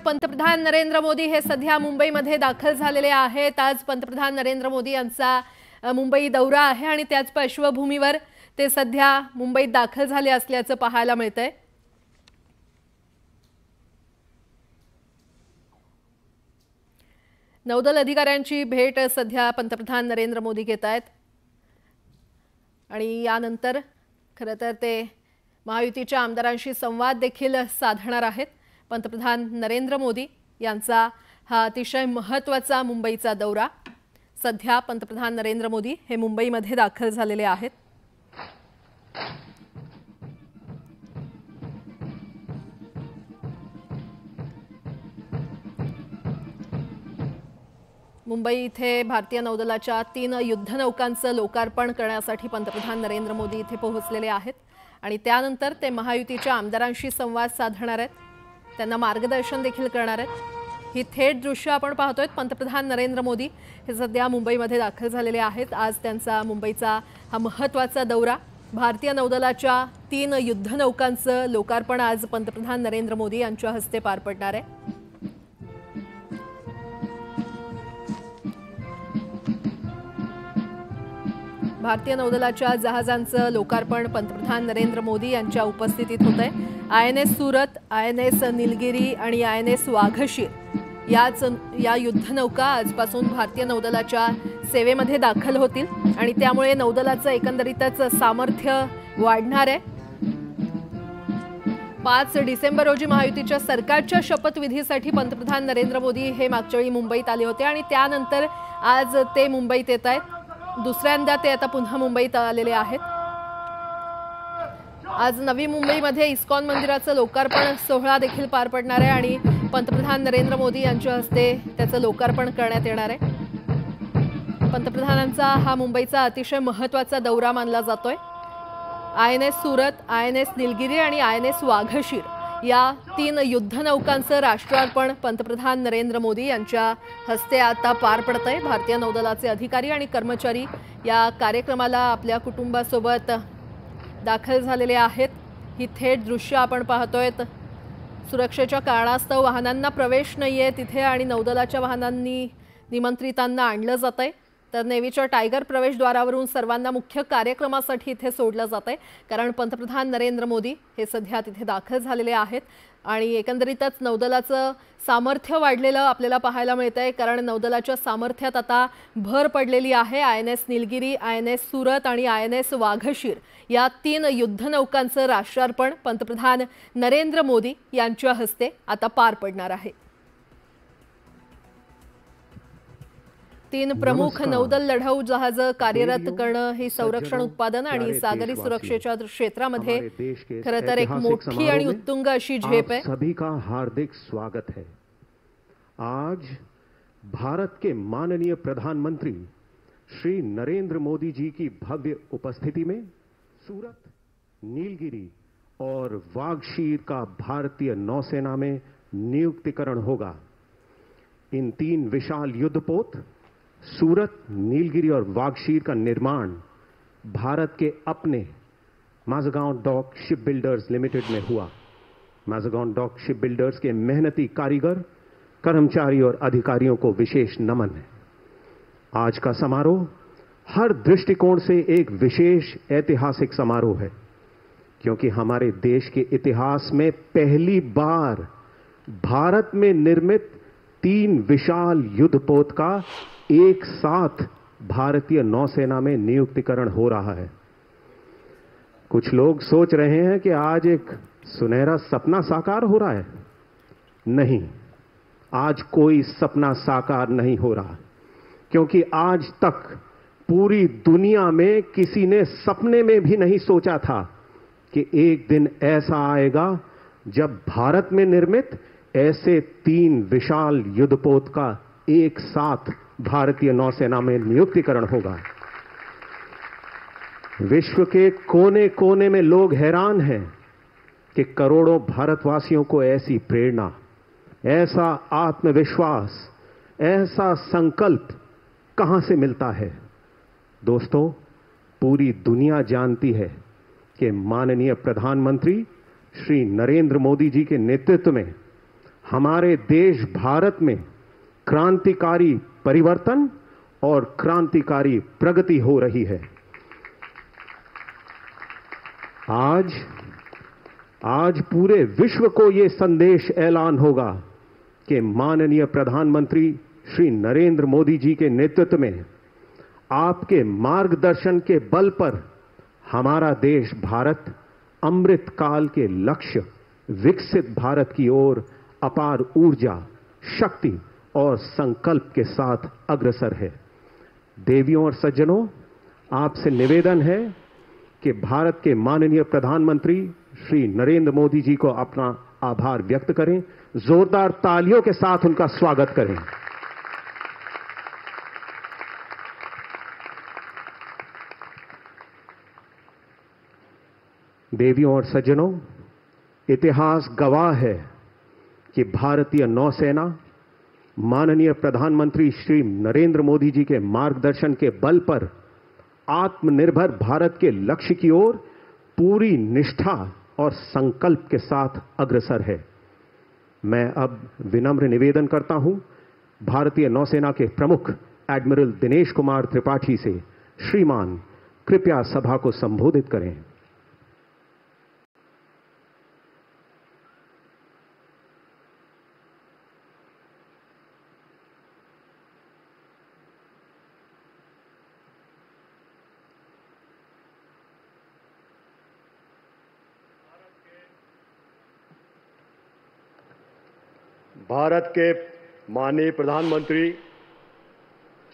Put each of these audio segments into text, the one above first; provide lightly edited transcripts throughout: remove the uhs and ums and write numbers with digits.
पंतप्रधान नरेंद्र मोदी हे सध्या मुंबईमध्ये दाखल झालेले आहेत। आज पंतप्रधान नरेंद्र मोदी यांचा मुंबई दौरा आहे आणि त्याच पार्श्वभूमीवर ते सध्या मुंबईत दाखल झाले असल्याचं पाहायला मिळतंय। नौदल अधिकाऱ्यांची भेट सध्या पंतप्रधान नरेंद्र मोदी घेत आहेत आणि यानंतर खरं तर ते महायुतीच्या आमदारांशी संवाद देखील साधणार आहेत। पंतप्रधान नरेंद्र मोदी यांचा हा अतिशय महत्त्वाचा मुंबईचा दौरा। सध्या पंतप्रधान नरेंद्र मोदी हे मुंबईमध्ये दाखल झालेले आहेत। मुंबई इथे भारतीय नौदलाच्या 3 युद्धनौकांचं लोकार्पण करण्यासाठी पंतप्रधान नरेंद्र मोदी इथे पोहोचलेले आहेत आणि त्यानंतर ते महायुतीच्या आमदारांशी संवाद साधणार आहेत, त्यांना मार्गदर्शन देखील करणार आहेत। ही थेट दृश्य आपण पाहतोय। पंतप्रधान नरेंद्र मोदी हे सध्या मुंबईमध्ये दाखल झालेले आहेत। आज त्यांचा मुंबईचा हा महत्त्वाचा दौरा, भारतीय नौदलाच्या 3 युद्धनौकांचं लोकार्पण आज पंतप्रधान नरेंद्र मोदी यांच्या हस्ते पार पडणार आहे। भारतीय नौदलाच्या जहाजांचं लोकार्पण पंतप्रधान नरेंद्र मोदी यांच्या उपस्थितीत होतंय। INS सूरत, INS नीलगिरी आणि INS वाघशीर या युद्धनौका आजपासून भारतीय नौदलाच्या सेवेमध्ये दाखल होतील आणि त्यामुळे नौदलाचं एकंदरीतच सामर्थ्य वाढणार आहे। 5 डिसेंबर रोजी महायुतीच्या सरकारच्या शपथविधीसाठी पंतप्रधान नरेंद्र मोदी हे मागच्या वेळी मुंबईत आले होते आणि त्यानंतर आज ते मुंबईत येत आहेत। दुसऱ्यांदा ते आता पुन्हा मुंबईत आलेले आहेत। आज नवी मुंबईमध्ये इस्कॉन मंदिराचं लोकार्पण सोहळा देखील पार पडणार आहे आणि पंतप्रधान नरेंद्र मोदी यांच्या हस्ते त्याचं लोकार्पण करण्यात येणार आहे। पंतप्रधानांचा हा मुंबईचा अतिशय महत्त्वाचा दौरा मानला जातोय। INS सूरत, INS नीलगिरी आणि INS वाघशीर या 3 युद्धनौकांचं राष्ट्रार्पण पंतप्रधान नरेंद्र मोदी यांच्या हस्ते आता पार पडतंय। भारतीय नौदलाचे अधिकारी आणि कर्मचारी या कार्यक्रमाला आपल्या कुटुंबासोबत दाखल झालेले आहेत। ही थेट दृश्य आपण पाहतोय। सुरक्षेच्या कारणास्तव वाहनांना प्रवेश नाहीये तिथे आणि नौदलाच्या वाहनांनी निमंत्रितांना आणलं जातंय, तर नेव्हीच्या टायगर प्रवेशद्वारावरून सर्वांना मुख्य कार्यक्रमासाठी इथे सोडलं जातंय, कारण पंतप्रधान नरेंद्र मोदी हे सध्या तिथे दाखल झालेले आहेत आणि एकंदरीतच नौदलाचं सामर्थ्य वाढलेलं आपल्याला पाहायला मिळतंय, कारण नौदलाच्या सामर्थ्यात आता भर पडलेली आहे। INS नीलगिरी, INS सूरत आणि INS वाघशीर या 3 युद्धनौकांचं राष्ट्रार्पण पंतप्रधान नरेंद्र मोदी यांच्या हस्ते आता पार पडणार आहे। 3 प्रमुख नौदल लढाऊ जहाज कार्यरत करणं ही संरक्षण उत्पादन आणि सागरी सुरक्षेच्या क्षेत्रामध्ये खरं तर एक मोठी आणि उत्तुंग अशी झेप आहे। सभी का हार्दिक स्वागत है। आज भारत के माननीय प्रधानमंत्री श्री नरेंद्र मोदी जी की भव्य उपस्थिति में सूरत, नीलगिरी और वाघशीर का भारतीय नौसेना में नियुक्तिकरण होगा। इन 3 विशाल युद्धपोत सूरत, नीलगिरी और वाघशीर का निर्माण भारत के अपने Mazagaon dock shipbuilders limited में हुआ। माझगांव डॉक शिप बिल्डर्स के मेहनती कारीगर, कर्मचारी और अधिकारियों को विशेष नमन है। आज का समारोह हर दृष्टिकोण से एक विशेष ऐतिहासिक समारोह है, क्योंकि हमारे देश के इतिहास में पहली बार भारत में निर्मित 3 विशाल युद्धपोत का एक साथ भारतीय नौसेना में नियुक्तिकरण हो रहा है। कुछ लोग सोच रहे हैं कि आज एक सुनहरा सपना साकार हो रहा है। नहीं, आज कोई सपना साकार नहीं हो रहा, क्योंकि आज तक पूरी दुनिया में किसी ने सपने में भी नहीं सोचा था कि एक दिन ऐसा आएगा जब भारत में निर्मित ऐसे 3 विशाल युद्धपोत का एक साथ भारतीय नौसेना में नियुक्तिकरण होगा। विश्व के कोने कोने में लोग हैरान हैं कि करोड़ों भारतवासियों को ऐसी प्रेरणा, ऐसा आत्मविश्वास, ऐसा संकल्प कहां से मिलता है। दोस्तों, पूरी दुनिया जानती है कि माननीय प्रधानमंत्री श्री नरेंद्र मोदी जी के नेतृत्व में हमारे देश भारत में क्रांतिकारी परिवर्तन और क्रांतिकारी प्रगति हो रही है। आज पूरे विश्व को यह संदेश ऐलान होगा कि माननीय प्रधानमंत्री श्री नरेंद्र मोदी जी के नेतृत्व में आपके मार्गदर्शन के बल पर हमारा देश भारत अमृत काल के लक्ष्य विकसित भारत की ओर अपार ऊर्जा, शक्ति और संकल्प के साथ अग्रसर है। देवियों और सज्जनों, आपसे निवेदन है कि भारत के माननीय प्रधानमंत्री श्री नरेंद्र मोदी जी को अपना आभार व्यक्त करें। जोरदार तालियों के साथ उनका स्वागत करें। देवियों और सज्जनों, इतिहास गवाह है कि भारतीय नौसेना माननीय प्रधानमंत्री श्री नरेंद्र मोदी जी के मार्गदर्शन के बल पर आत्मनिर्भर भारत के लक्ष्य की ओर पूरी निष्ठा और संकल्प के साथ अग्रसर है। मैं अब विनम्र निवेदन करता हूं भारतीय नौसेना के प्रमुख एडमिरल दिनेश कुमार त्रिपाठी से, श्रीमान कृपया सभा को संबोधित करें। भारत के माननीय प्रधानमंत्री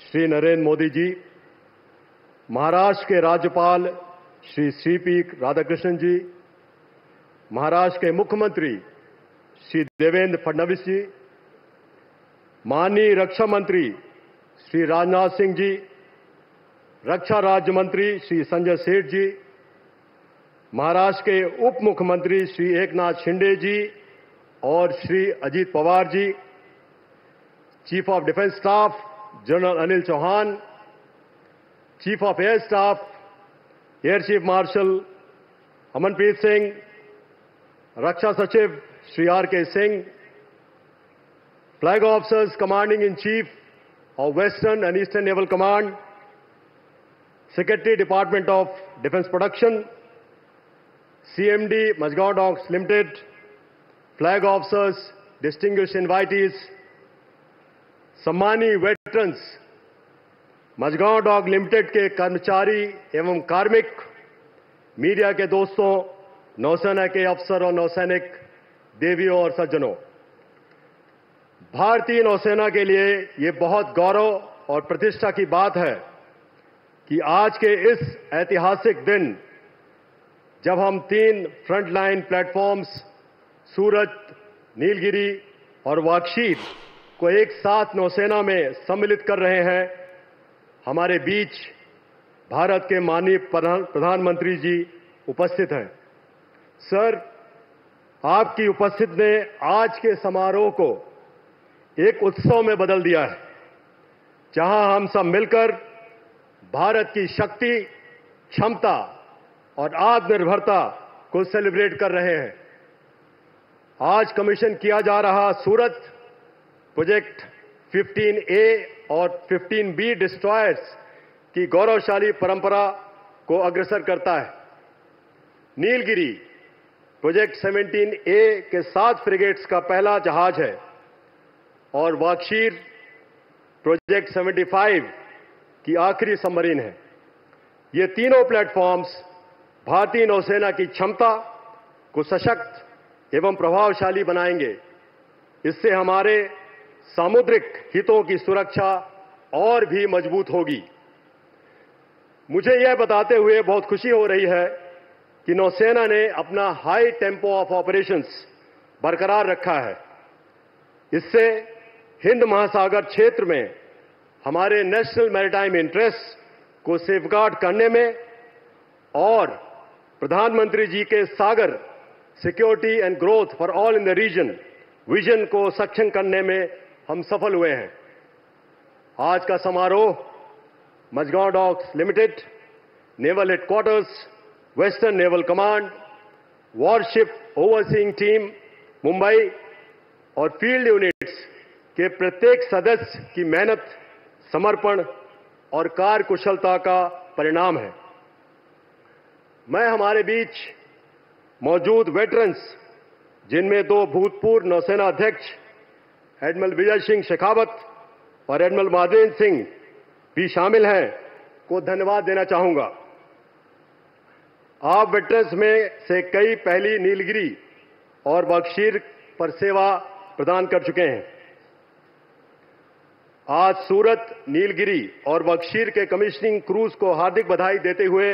श्री नरेंद्र मोदी जी, महाराष्ट्र के राज्यपाल श्री सीपी राधाकृष्णन जी, महाराष्ट्र के मुख्यमंत्री श्री देवेंद्र फडणवीस जी, माननीय रक्षा मंत्री श्री राजनाथ सिंह जी, रक्षा राज्य मंत्री श्री संजय सेठ जी, महाराष्ट्र के उप मुख्यमंत्री श्री एकनाथ शिंदे जी और Shri Ajit Pawar ji, chief of defence staff general Anil Chauhan, chief of air staff air chief marshal Amanpreet Singh, रक्षा सचिव Shri R K Singh, flag officers commanding in chief of western and eastern naval command, secretary department of defence production, CMD Mazagon docks limited, flag officers, distinguished invitees, सम्मानीय veterans, Mazagon dock limited के कर्मचारी एवं कार्मिक, media के दोस्तों, नौसेना के अफसर और नौसैनिक, देवियों और सज्जनों, भारतीय नौसेना के लिए ये बहुत गौरव और प्रतिष्ठा की बात है कि आज के इस ऐतिहासिक दिन जब हम 3 फ्रंटलाइन प्लेटफॉर्म्स सूरत, नीलगिरी और वाक्षीर को एक साथ नौसेना में सम्मिलित कर रहे हैं, हमारे बीच भारत के माननीय प्रधानमंत्री जी उपस्थित हैं। सर, आपकी उपस्थिति ने आज के समारोह को एक उत्सव में बदल दिया है, जहां हम सब मिलकर भारत की शक्ति, क्षमता और आत्मनिर्भरता को सेलिब्रेट कर रहे हैं। आज कमीशन किया जा रहा सूरत प्रोजेक्ट 15A और 15B डिस्ट्रॉयर्स की गौरवशाली परंपरा को अग्रसर करता है। नीलगिरी प्रोजेक्ट 17A के 7 फ्रिगेट्स का पहला जहाज है और वाक्षीर प्रोजेक्ट 75 की आखिरी सबमरीन है। ये तीनों प्लेटफॉर्म्स भारतीय नौसेना की क्षमता को सशक्त एवं प्रभावशाली बनाएंगे। इससे हमारे सामुद्रिक हितों की सुरक्षा और भी मजबूत होगी। मुझे यह बताते हुए बहुत खुशी हो रही है कि नौसेना ने अपना हाई टेम्पो ऑफ ऑपरेशंस बरकरार रखा है। इससे हिंद महासागर क्षेत्र में हमारे नेशनल मैरीटाइम इंटरेस्ट को सेफगार्ड करने में और प्रधानमंत्री जी के Sagar security and growth for all in the region vision को सक्षम करने में हम सफल हुए हैं। आज का समारोह Mazagaon docks limited, naval headquarters, western naval command, warship overseeing team Mumbai, और फील्ड यूनिट्स के प्रत्येक सदस्य की मेहनत, समर्पण और कार्यकुशलता का परिणाम है। मैं हमारे बीच मौजूद वेटरन्स, जिनमें 2 भूतपूर्व नौसेना अध्यक्ष एडमिरल विजय सिंह शेखावत और एडमिरल महादेव सिंह भी शामिल हैं, को धन्यवाद देना चाहूंगा। आप वेटरन्स में से कई पहली नीलगिरी और बख्शीर पर सेवा प्रदान कर चुके हैं। आज सूरत, नीलगिरी और बख्शीर के कमीशनिंग क्रूज को हार्दिक बधाई देते हुए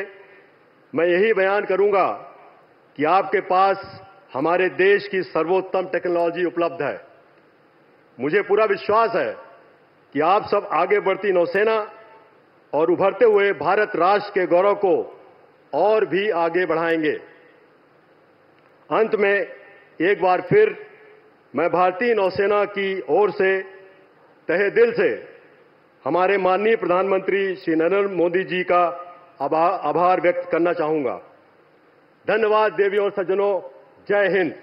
मैं यही बयान करूंगा कि आपके पास हमारे देश की सर्वोत्तम टेक्नोलॉजी उपलब्ध है। मुझे पूरा विश्वास है कि आप सब आगे बढ़ती नौसेना और उभरते हुए भारत राष्ट्र के गौरव को और भी आगे बढ़ाएंगे। अंत में एक बार फिर मैं भारतीय नौसेना की ओर से तहे दिल से हमारे माननीय प्रधानमंत्री श्री नरेंद्र मोदी जी का आभार व्यक्त करना चाहूंगा। धन्यवाद देवियों और सज्जनों। जय हिंद।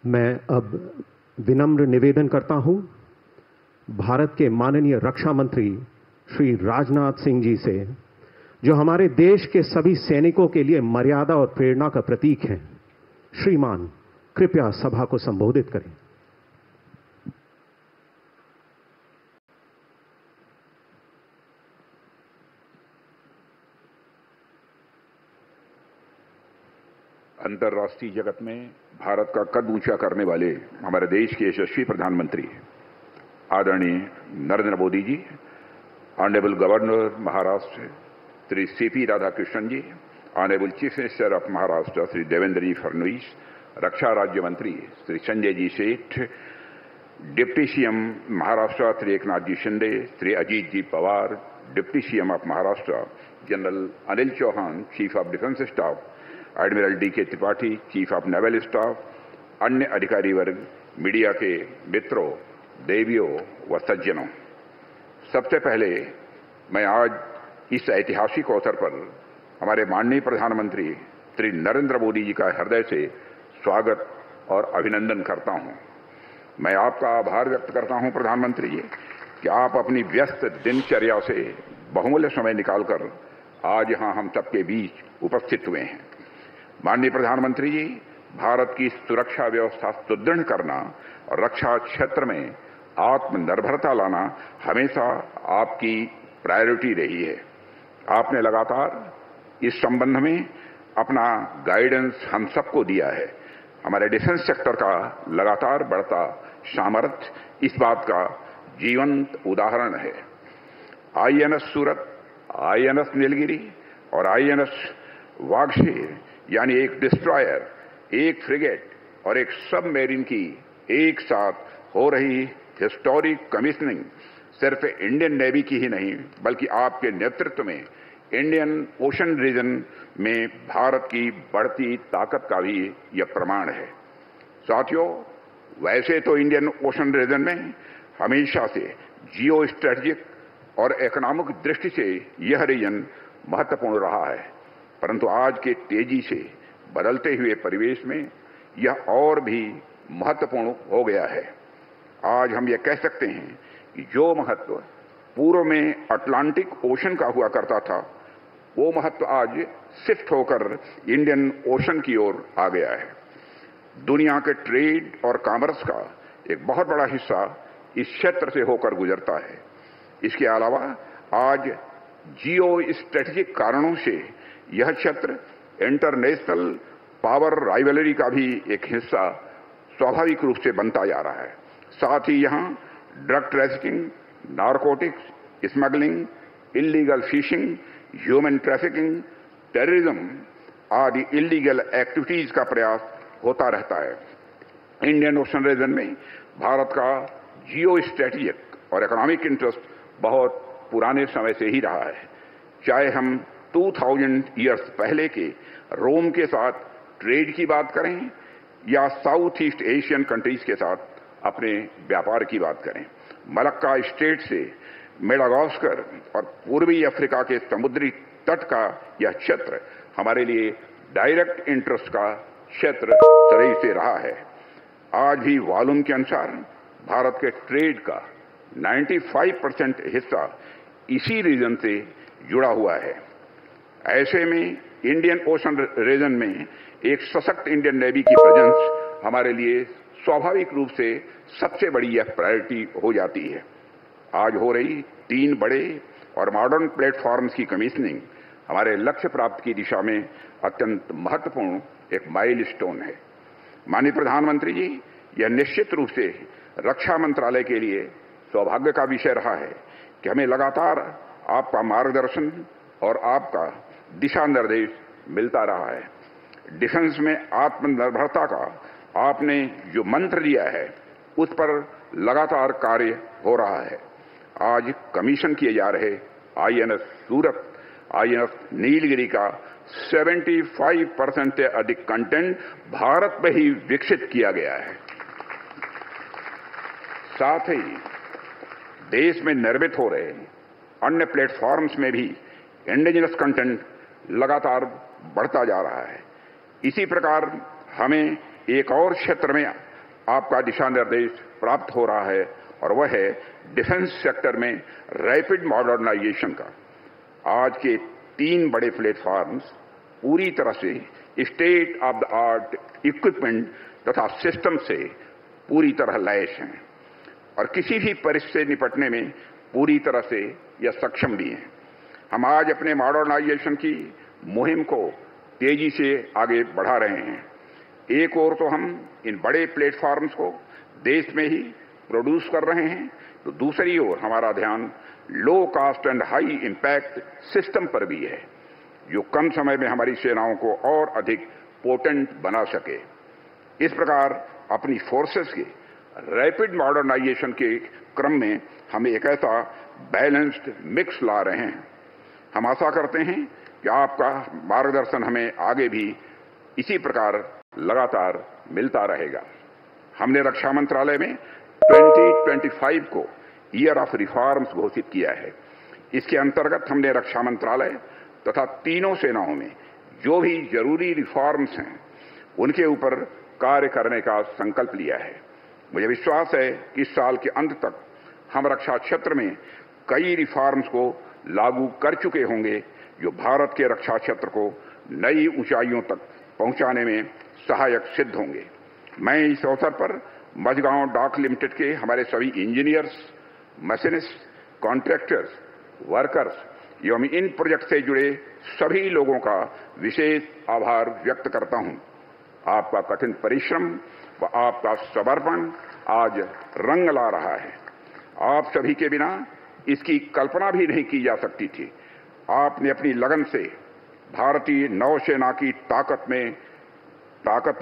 मैं अब विनम्र निवेदन करता हूं भारत के माननीय रक्षा मंत्री श्री राजनाथ सिंह जी से, जो हमारे देश के सभी सैनिकों के लिए मर्यादा और प्रेरणा का प्रतीक हैं। श्रीमान, कृपया सभा को संबोधित करें। अंतर्राष्ट्रीय जगत में भारत का कद ऊंचा करने वाले हमारे देश के यशस्वी प्रधानमंत्री आदरणीय Narendra Modi ji, honourable governor Maharashtra Shri C P Radhakrishnan ji, honourable chief minister of Maharashtra Shri Devendra ji Fadnavis, रक्षा राज्य मंत्री Shri Sanjay ji Seth, deputy CM Maharashtra Shri Eknath ji Shinde, Shri Ajit ji Pawar, deputy CM of Maharashtra general Anil Chauhan, chief of defence staff admiral D K. Tripathi, chief of naval staff, अन्य अधिकारी वर्ग, मीडिया के मित्रों, देवियों व सज्जनों, सबसे पहले मैं आज इस ऐतिहासिक अवसर पर हमारे माननीय प्रधानमंत्री श्री नरेंद्र मोदी जी का हृदय से स्वागत और अभिनंदन करता हूं। मैं आपका आभार व्यक्त करता हूं प्रधानमंत्री जी कि आप अपनी व्यस्त दिनचर्या से बहुमूल्य समय निकालकर आज यहां हम सबके बीच उपस्थित हुए हैं। माननीय प्रधानमंत्री जी, भारत की सुरक्षा व्यवस्था सुदृढ़ करना और रक्षा क्षेत्र में आत्मनिर्भरता लाना हमेशा आपकी प्रायोरिटी रही है। आपने लगातार इस संबंध में अपना गाइडेंस हम सबको दिया है। हमारे डिफेंस सेक्टर का लगातार बढ़ता सामर्थ्य इस बात का जीवंत उदाहरण है। आईएनएस सूरत, आईएनएस नीलगिरी और आईएनएस वागशीर यानी एक डिस्ट्रॉयर, एक फ्रिगेट और एक सबमरीन की एक साथ हो रही हिस्टोरिक कमीशनिंग सिर्फ इंडियन नेवी की ही नहीं बल्कि आपके नेतृत्व में इंडियन ओशन रीजन में भारत की बढ़ती ताकत का भी यह प्रमाण है। साथियों, वैसे तो इंडियन ओशन रीजन में हमेशा से जियो स्ट्रेटेजिक और इकोनॉमिक दृष्टि से यह रीजन महत्वपूर्ण रहा है, परंतु आज के तेजी से बदलते हुए परिवेश में यह और भी महत्वपूर्ण हो गया है। आज हम यह कह सकते हैं कि जो महत्व पूर्व में अटलांटिक ओशन का हुआ करता था, वो महत्व आज शिफ्ट होकर इंडियन ओशन की ओर आ गया है। दुनिया के ट्रेड और कॉमर्स का एक बहुत बड़ा हिस्सा इस क्षेत्र से होकर गुजरता है। इसके अलावा आज जियो स्ट्रेटेजिक कारणों से यह क्षेत्र इंटरनेशनल पावर राइवलरी का भी एक हिस्सा स्वाभाविक रूप से बनता जा रहा है। साथ ही यहाँ drug trafficking, narcotics, smuggling, illegal fishing, human trafficking, terrorism आदि इलीगल एक्टिविटीज का प्रयास होता रहता है। इंडियन ओशन रीजन में भारत का जियो स्ट्रेटेजिक और इकोनॉमिक इंटरेस्ट बहुत पुराने समय से ही रहा है। चाहे हम 2000 ईयर्स पहले के रोम के साथ ट्रेड की बात करें या साउथ ईस्ट एशियन कंट्रीज के साथ अपने व्यापार की बात करें, मलक्का स्टेट से मेडागास्कर और पूर्वी अफ्रीका के समुद्री तट का यह क्षेत्र हमारे लिए डायरेक्ट इंटरेस्ट का क्षेत्र तरह से रहा है। आज भी वॉल्यूम के अनुसार भारत के ट्रेड का 95% हिस्सा इसी रीजन से जुड़ा हुआ है। ऐसे में इंडियन ओशन रीजन में एक सशक्त इंडियन नेवी की प्रेजेंस हमारे लिए स्वाभाविक रूप से सबसे बड़ी यह प्रायोरिटी हो जाती है। आज हो रही 3 बड़े और मॉडर्न प्लेटफॉर्म्स की कमीशनिंग हमारे लक्ष्य प्राप्ति की दिशा में अत्यंत महत्वपूर्ण एक माइलस्टोन है। माननीय प्रधानमंत्री जी, यह निश्चित रूप से रक्षा मंत्रालय के लिए सौभाग्य का विषय रहा है कि हमें लगातार आपका मार्गदर्शन और आपका दिशा निर्देश मिलता रहा है। डिफेंस में आत्मनिर्भरता का आपने जो मंत्र दिया है उस पर लगातार कार्य हो रहा है। आज कमीशन किए जा रहे आईएनएस सूरत, आईएनएस नीलगिरी का 75% से अधिक कंटेंट भारत में ही विकसित किया गया है। साथ ही देश में निर्मित हो रहे अन्य प्लेटफॉर्म्स में भी इंडिजिनस कंटेंट लगातार बढ़ता जा रहा है। इसी प्रकार हमें एक और क्षेत्र में आपका दिशा निर्देश प्राप्त हो रहा है और वह है डिफेंस सेक्टर में रैपिड मॉडर्नाइजेशन का। आज के 3 बड़े प्लेटफॉर्म्स पूरी तरह से state of the art equipment तथा सिस्टम से पूरी तरह लैस हैं और किसी भी परिस्थिति से निपटने में पूरी तरह से यह सक्षम भी हैं। हम आज अपने मॉडर्नाइजेशन की मुहिम को तेजी से आगे बढ़ा रहे हैं। एक ओर तो हम इन बड़े प्लेटफॉर्म्स को देश में ही प्रोड्यूस कर रहे हैं, तो दूसरी ओर हमारा ध्यान low cost and high impact system पर भी है, जो कम समय में हमारी सेनाओं को और अधिक पोटेंट बना सके। इस प्रकार अपनी फोर्सेस के रैपिड मॉडर्नाइजेशन के क्रम में हम एक ऐसा बैलेंस्ड मिक्स ला रहे हैं। हम आशा करते हैं कि आपका मार्गदर्शन हमें आगे भी इसी प्रकार लगातार मिलता रहेगा। हमने रक्षा मंत्रालय में 2025 को ईयर ऑफ रिफॉर्म्स घोषित किया है। इसके अंतर्गत हमने रक्षा मंत्रालय तथा तीनों सेनाओं में जो भी जरूरी रिफॉर्म्स हैं उनके ऊपर कार्य करने का संकल्प लिया है। मुझे विश्वास है कि इस साल के अंत तक हम रक्षा क्षेत्र में कई रिफॉर्म्स को लागू कर चुके होंगे, जो भारत के रक्षा क्षेत्र को नई ऊंचाइयों तक पहुंचाने में सहायक सिद्ध होंगे। मैं इस अवसर पर मझगांव डॉक लिमिटेड के हमारे सभी इंजीनियर्स, मशीनिस्ट, कॉन्ट्रैक्टर्स, वर्कर्स एवं इन प्रोजेक्ट से जुड़े सभी लोगों का विशेष आभार व्यक्त करता हूं। आपका कठिन परिश्रम व आपका समर्पण आज रंग ला रहा है। आप सभी के बिना इसकी कल्पना भी नहीं की जा सकती थी। आपने अपनी लगन से भारतीय नौसेना की ताकत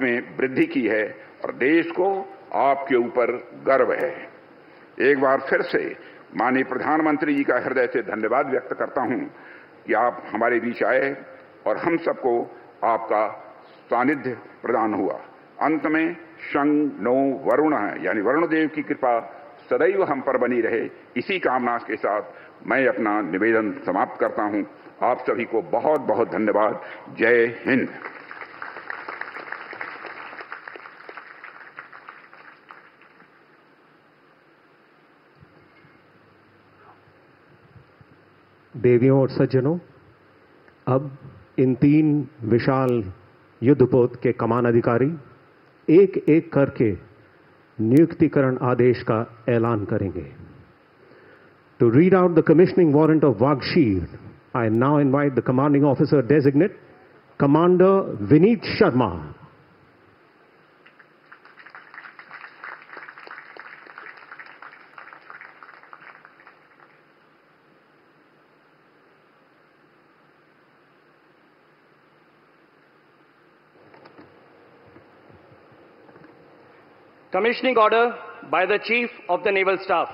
में वृद्धि की है और देश को आपके ऊपर गर्व है। एक बार फिर से माननीय प्रधानमंत्री जी का हृदय से धन्यवाद व्यक्त करता हूं कि आप हमारे बीच आए और हम सबको आपका सानिध्य प्रदान हुआ। अंत में शं नो वरुण यानी वरुण देव की कृपा सदैव हम पर बनी रहे, इसी कामना के साथ मैं अपना निवेदन समाप्त करता हूं। आप सभी को बहुत बहुत धन्यवाद। जय हिंद। देवियों और सज्जनों, अब इन 3 विशाल युद्धपोत के कमान अधिकारी एक एक करके नियुक्तिकरण आदेश का ऐलान करेंगे। To read out the commissioning warrant of Vagsheer, I now invite the commanding officer designate commander Vineet Sharma. Commissioning order by the Chief of the Naval Staff.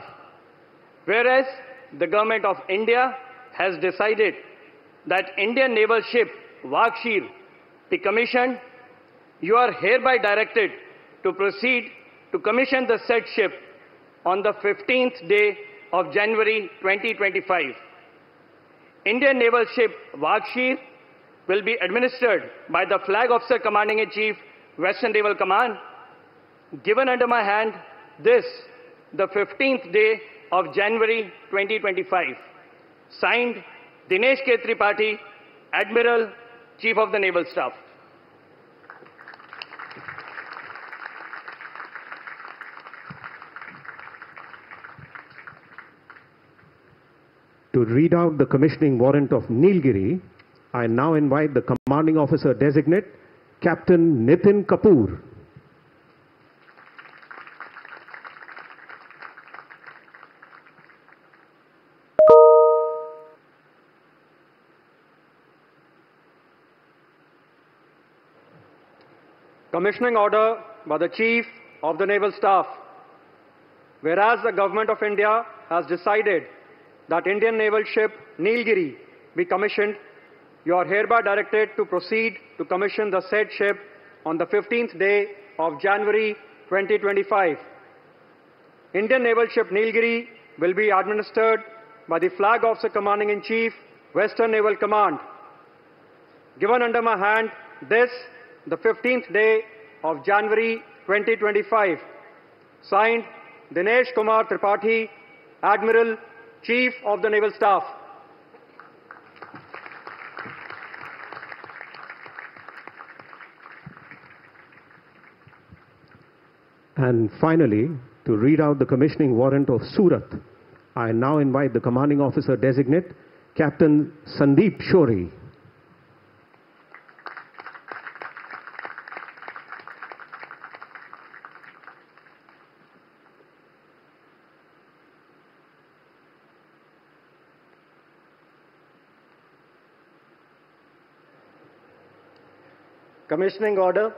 Whereas the Government of India has decided that Indian naval ship Vaghshir be commissioned, you are hereby directed to proceed to commission the said ship on the 15th day of January 2025. Indian naval ship Vakshir will be administered by the Flag Officer Commanding-in-Chief, Western Naval Command, given under my hand this, the 15th day of January 2025. Signed, Dinesh K. Tripathi, Admiral, Chief of the Naval Staff. To read out the commissioning warrant of Nilgiri, I now invite the Commanding Officer Designate, Captain Nitin Kapoor. Commissioning order by the Chief of the Naval Staff. Whereas the Government of India has decided that Indian naval ship Nilgiri be commissioned, you are hereby directed to proceed to commission the said ship on the 15th day of January 2025. Indian naval ship Nilgiri will be administered by the Flag Officer Commanding-in-Chief, Western Naval Command. Given under my hand this, the 15th day of January 2025. Signed, Dinesh Kumar Tripathi, Admiral, Chief of the Naval Staff. And finally, to read out the commissioning warrant of Surat, I now invite the Commanding Officer Designate, Captain Sandeep Shori. Commissioning order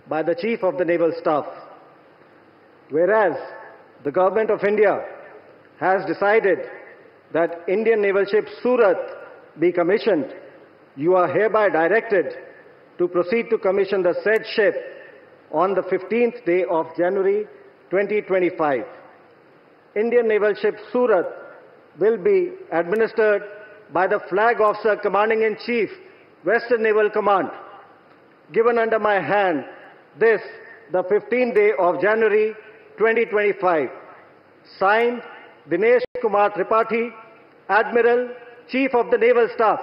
by the Chief of the Naval Staff. Whereas the Government of India has decided that Indian naval ship Surat be commissioned, you are hereby directed to proceed to commission the said ship on the 15th day of January 2025. Indian naval ship Surat will be administered by the Flag Officer Commanding-in-Chief, Western Naval Command. Given under my hand this, the 15th day of January 2025. Signed, Dinesh Kumar Tripathi, Admiral, Chief of the Naval Staff.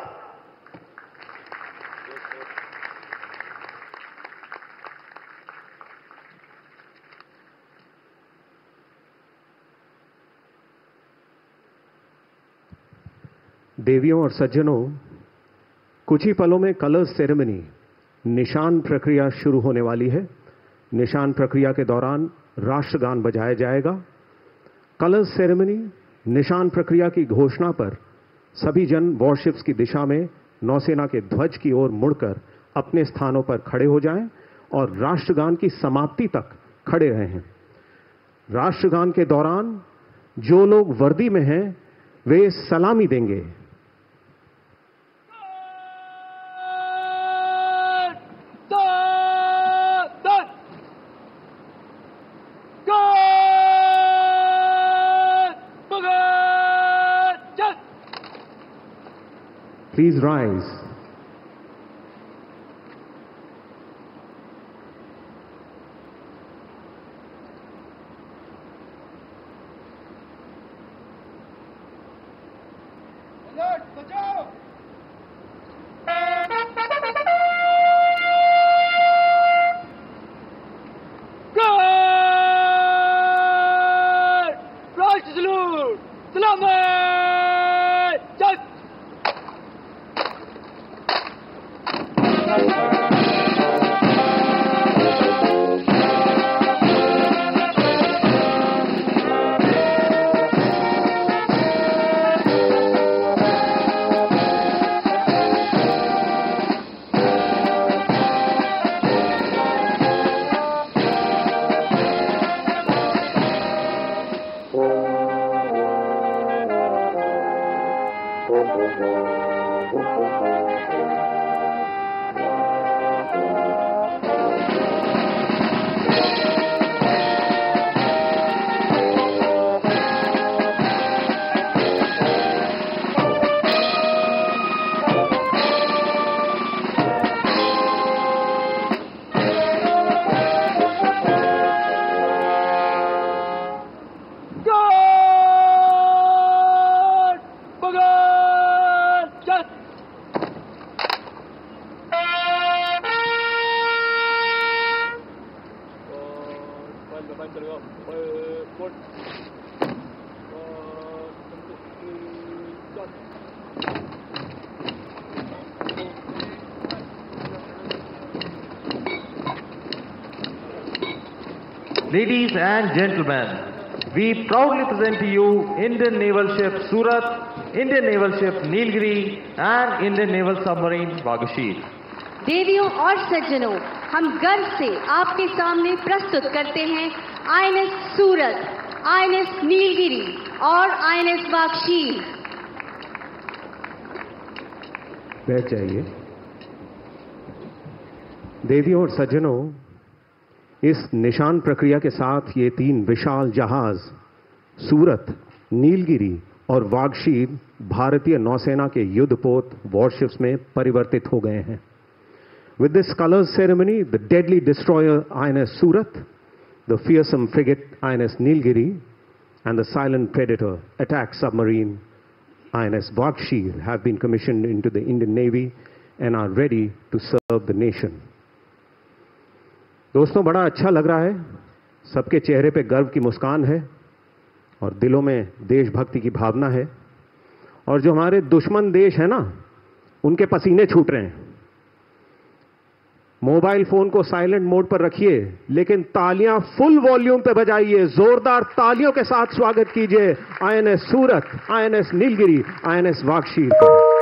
देवियों और सज्जनों, कुछ ही पलों में colours ceremony निशान प्रक्रिया शुरू होने वाली है। निशान प्रक्रिया के दौरान राष्ट्रगान बजाया जाएगा। कलर्स सेरेमनी निशान प्रक्रिया की घोषणा पर सभी जन वॉरशिप्स की दिशा में नौसेना के ध्वज की ओर मुड़कर अपने स्थानों पर खड़े हो जाएं और राष्ट्रगान की समाप्ति तक खड़े रहें। राष्ट्रगान के दौरान जो लोग वर्दी में हैं वे सलामी देंगे। Please rise. Ladies and gentlemen, we proudly present to you Indian Naval Ship Surat, Indian Naval Ship Nilgiri and Indian Naval Submarine Vaghashir. देवियों और सज्जनों, हम गर्व से आपके सामने प्रस्तुत करते हैं आईएनएस सूरत, आईएनएस नीलगिरी और आईएनएस वाघशीर। बैठ जाइए। देवियों और सज्जनों, इस निशान प्रक्रिया के साथ ये 3 विशाल जहाज सूरत, नीलगिरी और वाघशीर भारतीय नौसेना के युद्धपोत वॉरशिप्स में परिवर्तित हो गए हैं। With this colors ceremony, the deadly destroyer INS Surat, the fearsome frigate INS Nilgiri, and the silent predator attack submarine INS Vaghashir have been commissioned into the Indian Navy and are ready to serve the nation. दोस्तों, बड़ा अच्छा लग रहा है। सबके चेहरे पे गर्व की मुस्कान है और दिलों में देशभक्ति की भावना है। और जो हमारे दुश्मन देश है ना, उनके पसीने छूट रहे हैं। मोबाइल फोन को साइलेंट मोड पर रखिए, लेकिन तालियां फुल वॉल्यूम पे बजाइए। जोरदार तालियों के साथ स्वागत कीजिए आईएनएस सूरत, आईएनएस नीलगिरी, आईएनएस वाघशीर का।